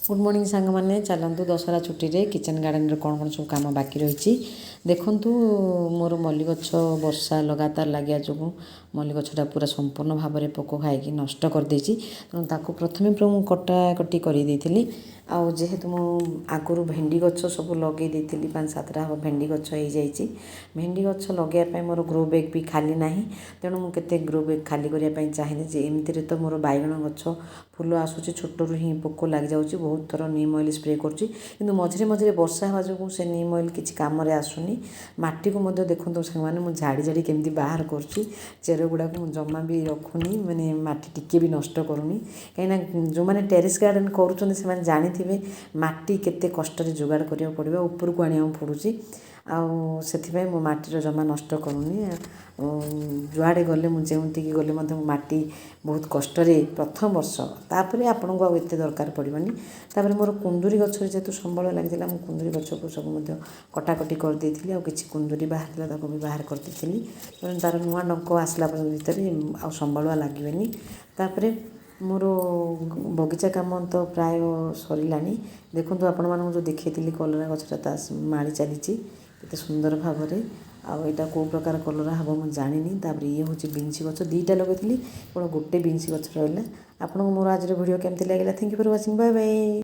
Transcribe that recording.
Good morning सांग मैंने चलतु दशहरा छुट्टी रे किचन गार्डन कौन कौन सब कम बाकी रही देखु मोर मल्ली गछ वर्षा लगातार लगे जो मल्ली गछटा पूरा संपूर्ण भाव में पोक खाई नष्ट करदे तेणु ताकू प्रथमे मुझे कटाकटी कर जेहेतु मु आगुरी भेंडी गछ सब लगे 5-7टा हम भेंडी गछ हो जाइए भेंडी गछ लगे मोर ग्रो बैग भी खाली ना तेणु मुझे ग्रो बैग खाली करने चाहिए एमती तो मोर बैगण गछ फुल आसूँ छोटू ही पोक लग जाऊँगी बहुत थर नीम ऑयल स्प्रे कर मझे मझे वर्षा हवा जो से नीम ऑयल किसी कम आसुनी माटी को देखो से झाड़ी झाड़ी केमती बाहर कर चेर गुड़ाक जमा भी रखुनी मैंने माटी टिके भी नष्ट करूनी कहीं जो मैंने टेरेस गार्डन करुँच से जानी माटी केते कष्ट जोगाड़ करिया पड़िबा ऊपर को आनिया पड़ुची से मो माटीर जमा नष्ट करूनी जुआड़े गले मुझे गले माटी बहुत कष्ट प्रथम वर्ष तापर आपन को आते दरकार पड़ोनी तापर मोर कुंदुरी गछ जेहेतु संबल लगी कुंदुरी गछ को सब कटाकटी करदे कि कुंदुरी बाहर भी बाहर करदी तार नुआ डंक आसला भितर आ संबलुआ लगे तापर मोर बगीचा काम तो प्राय सरला देखो आपण मानक जो देखी कलरा गछटा माड़ी चली केते सुंदर भाव में आईटा कौ प्रकार कलरा हम मुझे जानी तापर ये हूँ बीन्स गछ 2टा लगे केवल गोटे बीन्स गछ रहा आपको मोर आज वीडियो केमती लगे thank you for watching bye bye.